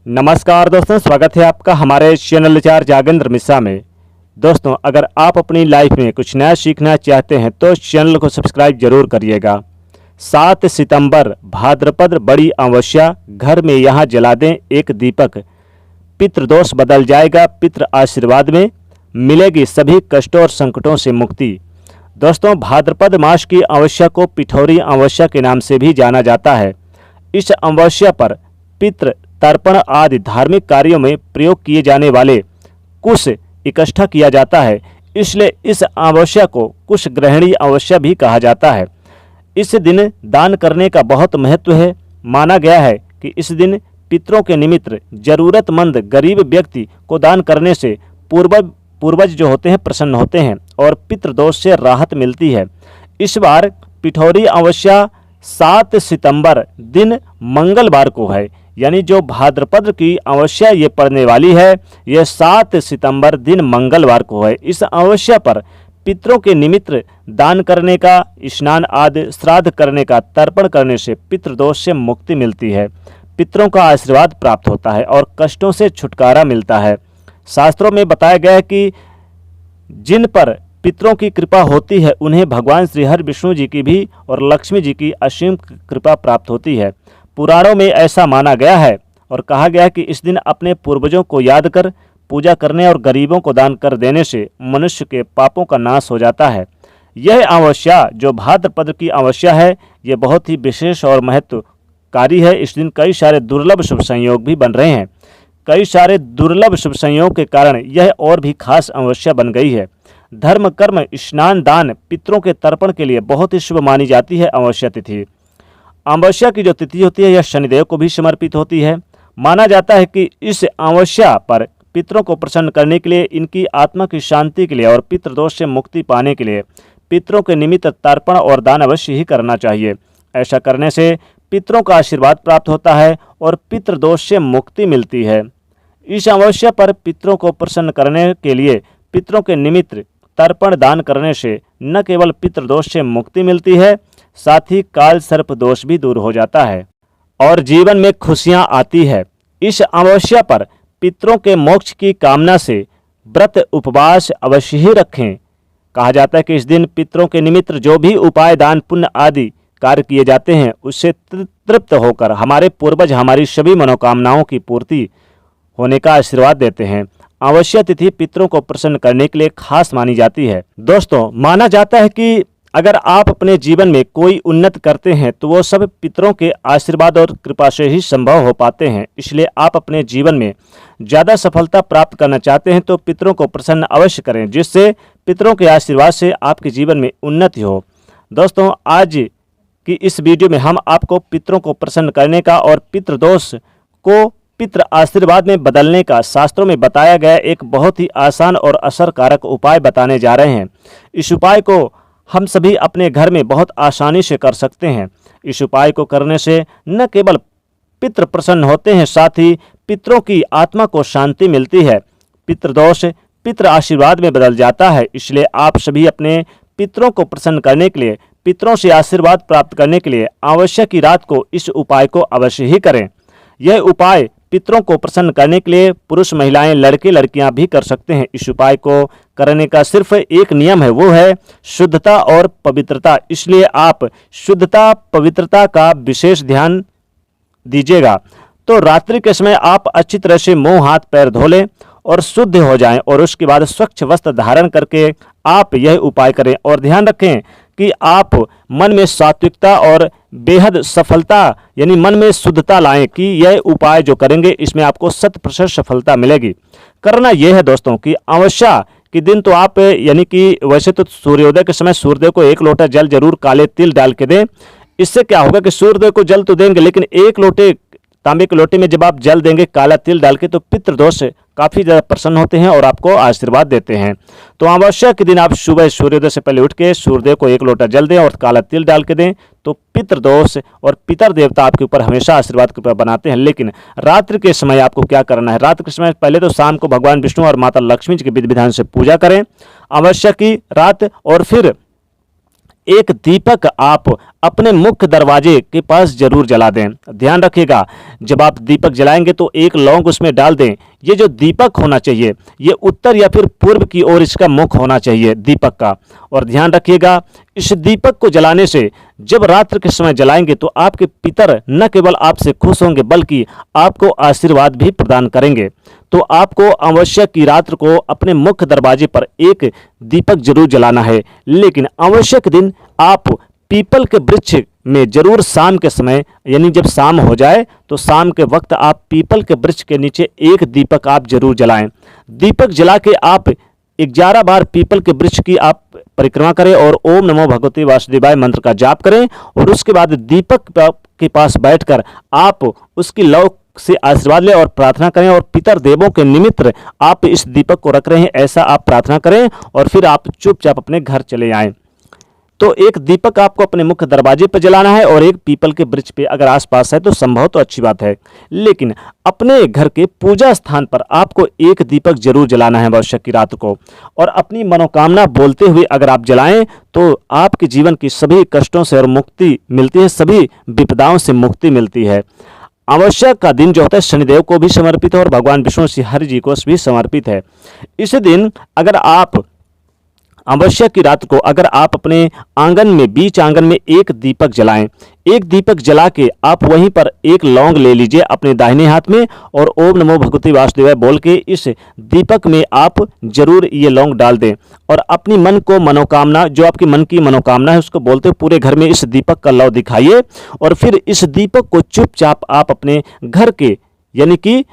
नमस्कार दोस्तों, स्वागत है आपका हमारे चैनल आचार्य जागेंद्र मिश्रा में। दोस्तों, अगर आप अपनी लाइफ में कुछ नया सीखना चाहते हैं तो चैनल को सब्सक्राइब जरूर करिएगा। 7 सितंबर भाद्रपद बड़ी अमावस्या, घर में यहाँ जला दें एक दीपक, पितृदोष बदल जाएगा, पितृ आशीर्वाद में मिलेगी सभी कष्टों और संकटों से मुक्ति। दोस्तों, भाद्रपद मास की अमावस्या को पिठौरी अमावस्या के नाम से भी जाना जाता है। इस अमावस्या पर पितृ तर्पण आदि धार्मिक कार्यों में प्रयोग किए जाने वाले कुश इकट्ठा किया जाता है, इसलिए इस अमावस्या को कुश ग्रहणी अमावस्या भी कहा जाता है। इस दिन दान करने का बहुत महत्व है। माना गया है कि इस दिन पितरों के निमित्त जरूरतमंद गरीब व्यक्ति को दान करने से पूर्वज जो होते हैं प्रसन्न होते हैं और पितृदोष से राहत मिलती है। इस बार पिठौरी अमावस्या 7 सितंबर दिन मंगलवार को है, यानी जो भाद्रपद की अमावस्या ये पड़ने वाली है, यह 7 सितंबर दिन मंगलवार को है। इस अमावस्या पर पितरों के निमित्त दान करने का, स्नान आदि श्राद्ध करने का, तर्पण करने से पितृदोष से मुक्ति मिलती है, पितरों का आशीर्वाद प्राप्त होता है और कष्टों से छुटकारा मिलता है। शास्त्रों में बताया गया है कि जिन पर पितरों की कृपा होती है उन्हें भगवान श्री हरि विष्णु जी की भी और लक्ष्मी जी की असीम कृपा प्राप्त होती है। पुराणों में ऐसा माना गया है और कहा गया है कि इस दिन अपने पूर्वजों को याद कर पूजा करने और गरीबों को दान कर देने से मनुष्य के पापों का नाश हो जाता है। यह अमावस्या जो भाद्रपद की अमावस्या है, ये बहुत ही विशेष और महत्वकारी है। इस दिन कई सारे दुर्लभ शुभ संयोग भी बन रहे हैं। कई सारे दुर्लभ शुभ संयोग के कारण यह और भी खास अमावस्या बन गई है। धर्म कर्म स्नान दान पितरों के तर्पण के लिए बहुत ही शुभ मानी जाती है अमावस्या तिथि। अमावस्या की जो तिथि होती है यह शनिदेव को भी समर्पित होती है। माना जाता है कि इस अमावस्या पर पितरों को प्रसन्न करने के लिए, इनकी आत्मा की शांति के लिए और पितृदोष से मुक्ति पाने के लिए पितरों के निमित्त तर्पण और दान अवश्य ही करना चाहिए। ऐसा करने से पितरों का आशीर्वाद प्राप्त होता है और पितृदोष से मुक्ति मिलती है। इस अमावस्या पर पितरों को प्रसन्न करने के लिए पितरों के निमित्त तर्पण दान करने से न केवल पितृदोष से मुक्ति मिलती है, साथ ही काल सर्प दोष भी दूर हो जाता है और जीवन में खुशियां आती है। इस अमावस्या पर पितरों के मोक्ष की कामना से व्रत उपवास अवश्य ही रखें। कहा जाता है कि इस दिन पितरों के निमित्त जो भी उपाय दान पुण्य आदि कार्य किए जाते हैं उससे तृप्त होकर हमारे पूर्वज हमारी सभी मनोकामनाओं की पूर्ति होने का आशीर्वाद देते हैं। अमावस्या तिथि पितरों को प्रसन्न करने के लिए खास मानी जाती है। दोस्तों, माना जाता है कि अगर आप अपने जीवन में कोई उन्नत करते हैं तो वो सब पितरों के आशीर्वाद और कृपा से ही संभव हो पाते हैं। इसलिए आप अपने जीवन में ज़्यादा सफलता प्राप्त करना चाहते हैं तो पितरों को प्रसन्न अवश्य करें, जिससे पितरों के आशीर्वाद से आपके जीवन में उन्नति हो। दोस्तों, आज की इस वीडियो में हम आपको पितरों को प्रसन्न करने का और पितृदोष को पितृ आशीर्वाद में बदलने का शास्त्रों में बताया गया एक बहुत ही आसान और असरकारक उपाय बताने जा रहे हैं। इस उपाय को हम सभी अपने घर में बहुत आसानी से कर सकते हैं। इस उपाय को करने से न केवल पितृ प्रसन्न होते हैं, साथ ही पितरों की आत्मा को शांति मिलती है। पितृदोष पितृ आशीर्वाद में बदल जाता है। इसलिए आप सभी अपने पितरों को प्रसन्न करने के लिए, पितरों से आशीर्वाद प्राप्त करने के लिए अमावस्या की रात को इस उपाय को अवश्य ही करें। यह उपाय पितरों को प्रसन्न करने के लिए पुरुष महिलाएं लड़के लड़कियां भी कर सकते हैं। इस उपाय को करने का सिर्फ एक नियम है, वो है शुद्धता और पवित्रता। इसलिए आप शुद्धता पवित्रता का विशेष ध्यान दीजिएगा। तो रात्रि के समय आप अच्छी तरह से मुंह हाथ पैर धो लें और शुद्ध हो जाएं और उसके बाद स्वच्छ वस्त्र धारण करके आप यह उपाय करें। और ध्यान रखें कि आप मन में सात्विकता और बेहद सफलता यानी मन में शुद्धता लाएं कि यह उपाय जो करेंगे इसमें आपको 100% सफलता मिलेगी। करना यह है दोस्तों कि अमावस्या के दिन तो आप यानी कि वैसे तो सूर्योदय के समय सूर्यदेव को 1 लोटा जल जरूर काले तिल डाल के दें। इससे क्या होगा कि सूर्यदेव को जल तो देंगे, लेकिन 1 लोटे तांबे के लोटे में जब आप जल देंगे काला तिल डाल के तो पितृदोष काफ़ी ज़्यादा प्रसन्न होते हैं और आपको आशीर्वाद देते हैं। तो अमावस्या के दिन आप सुबह सूर्योदय से पहले उठ के सूर्यदेव को 1 लोटा जल दें और काला तिल डाल के दें तो पितृदोष और पितर देवता आपके ऊपर हमेशा आशीर्वाद कृपा बनाते हैं। लेकिन रात्रि के समय आपको क्या करना है, रात्रि के समय पहले तो शाम को भगवान विष्णु और माता लक्ष्मी जी के विधि विधान से पूजा करें अमावस्या की रात, और फिर एक दीपक आप अपने मुख्य दरवाजे के पास जरूर जला दें। ध्यान रखिएगा, जब आप दीपक जलाएंगे तो एक लौंग उसमें डाल दें। ये जो दीपक होना चाहिए ये उत्तर या फिर पूर्व की ओर इसका मुख होना चाहिए दीपक का। और ध्यान रखिएगा, इस दीपक को जलाने से जब रात्रि के समय जलाएंगे तो आपके पितर न केवल आपसे खुश होंगे बल्कि आपको आशीर्वाद भी प्रदान करेंगे। तो आपको आवश्यक की रात्रि को अपने मुख्य दरवाजे पर एक दीपक जरूर जलाना है, लेकिन आवश्यक दिन आप पीपल के वृक्ष में जरूर शाम के समय, यानी जब शाम हो जाए तो शाम के वक्त आप पीपल के वृक्ष के नीचे एक दीपक आप जरूर जलाएं। दीपक जला के आप 11 बार पीपल के वृक्ष की आप परिक्रमा करें और ओम नमो भगवते वासुदेवाय मंत्र का जाप करें। और उसके बाद दीपक के पास बैठकर आप उसकी लौ से आशीर्वाद लें और प्रार्थना करें, और पितर देवों के निमित्त आप इस दीपक को रख रहे हैं ऐसा आप प्रार्थना करें, और फिर आप चुपचाप अपने घर चले आएं। तो एक दीपक आपको अपने मुख्य दरवाजे पर जलाना है और एक पीपल के वृक्ष पे अगर आसपास है तो संभव तो अच्छी बात है, लेकिन अपने घर के पूजा स्थान पर आपको एक दीपक जरूर जलाना है आवश्यक की रात को। और अपनी मनोकामना बोलते हुए अगर आप जलाएं तो आपके जीवन की सभी कष्टों से और मुक्ति मिलती है, सभी विपदाओं से मुक्ति मिलती है। आवश्यक का दिन जो होता है शनिदेव को भी समर्पित है और भगवान विष्णु श्री हरि जी को भी समर्पित है। इस दिन अगर आप आवश्यक की रात को अगर आप अपने आंगन में, बीच आंगन में एक दीपक जलाएं, एक दीपक जला के आप वहीं पर एक लौंग ले लीजिए अपने दाहिने हाथ में और ओम नमो भगवते वासुदेवाय बोल के इस दीपक में आप जरूर ये लौंग डाल दें और अपनी मन को मनोकामना, जो आपकी मन की मनोकामना है उसको बोलते हुए पूरे घर में इस दीपक का लौ दिखाइए। और फिर इस दीपक को चुपचाप आप अपने घर के, यानी कि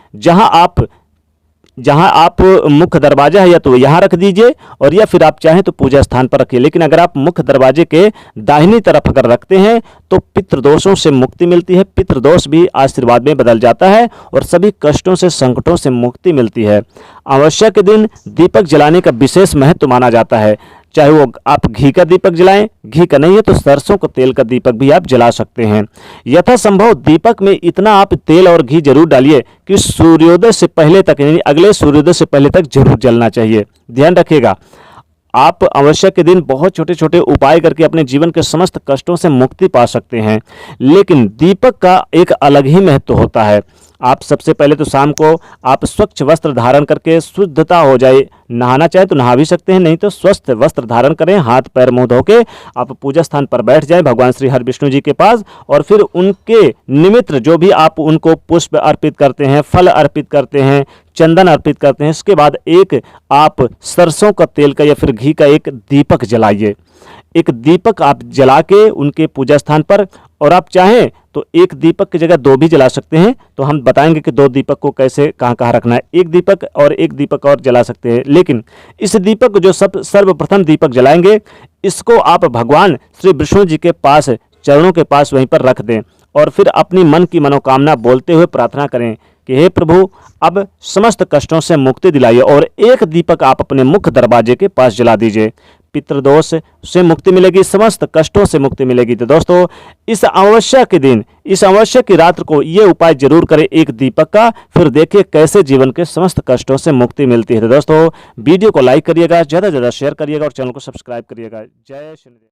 जहां आप मुख्य दरवाजा है या तो यहाँ रख दीजिए और या फिर आप चाहें तो पूजा स्थान पर रखिए। लेकिन अगर आप मुख्य दरवाजे के दाहिनी तरफ अगर रखते हैं तो पितृदोषों से मुक्ति मिलती है, पितृदोष भी आशीर्वाद में बदल जाता है और सभी कष्टों से, संकटों से मुक्ति मिलती है। आवश्यक के दिन दीपक जलाने का विशेष महत्व माना जाता है, चाहे वो आप घी का दीपक जलाएं, घी का नहीं है तो सरसों का तेल का दीपक भी आप जला सकते हैं। यथासंभव दीपक में इतना आप तेल और घी जरूर डालिए कि सूर्योदय से पहले तक, यानी अगले सूर्योदय से पहले तक जरूर जलना चाहिए। ध्यान रखिएगा, आप आवश्यक के दिन बहुत छोटे छोटे उपाय करके अपने जीवन के समस्त कष्टों से मुक्ति पा सकते हैं, लेकिन दीपक का एक अलग ही महत्व होता है। आप सबसे पहले तो शाम को आप स्वच्छ वस्त्र धारण करके शुद्धता हो जाए, नहाना चाहे तो नहा भी सकते हैं, नहीं तो स्वस्थ वस्त्र धारण करें, हाथ पैर मुंह धो के आप पूजा स्थान पर बैठ जाएं भगवान श्री हरि विष्णु जी के पास। और फिर उनके निमित्त जो भी आप उनको पुष्प अर्पित करते हैं, फल अर्पित करते हैं, चंदन अर्पित करते हैं, इसके बाद एक आप सरसों का तेल का या फिर घी का एक दीपक जलाइए। एक दीपक आप जला के उनके पूजा स्थान पर, और आप चाहें तो एक दीपक की जगह 2 भी जला सकते हैं, तो हम बताएंगे कि 2 दीपक को कैसे कहाँ कहाँ रखना है। एक दीपक और एक दीपक और जला सकते हैं, लेकिन इस दीपक जो सर्वप्रथम दीपक जलाएंगे इसको आप भगवान श्री विष्णु जी के पास, चरणों के पास वहीं पर रख दें और फिर अपनी मन की मनोकामना बोलते हुए प्रार्थना करें कि हे प्रभु अब समस्त कष्टों से मुक्ति दिलाइए, और एक दीपक आप अपने मुख्य दरवाजे के पास जला दीजिए। पितृदोष से मुक्ति मिलेगी, समस्त कष्टों से मुक्ति मिलेगी। तो दोस्तों इस आवश्यक के दिन, इस आवश्यक की रात को ये उपाय जरूर करें एक दीपक का, फिर देखिए कैसे जीवन के समस्त कष्टों से मुक्ति मिलती है। तो दोस्तों वीडियो को लाइक करिएगा, ज़्यादा से ज़्यादा शेयर करिएगा और चैनल को सब्सक्राइब करिएगा। जय श्री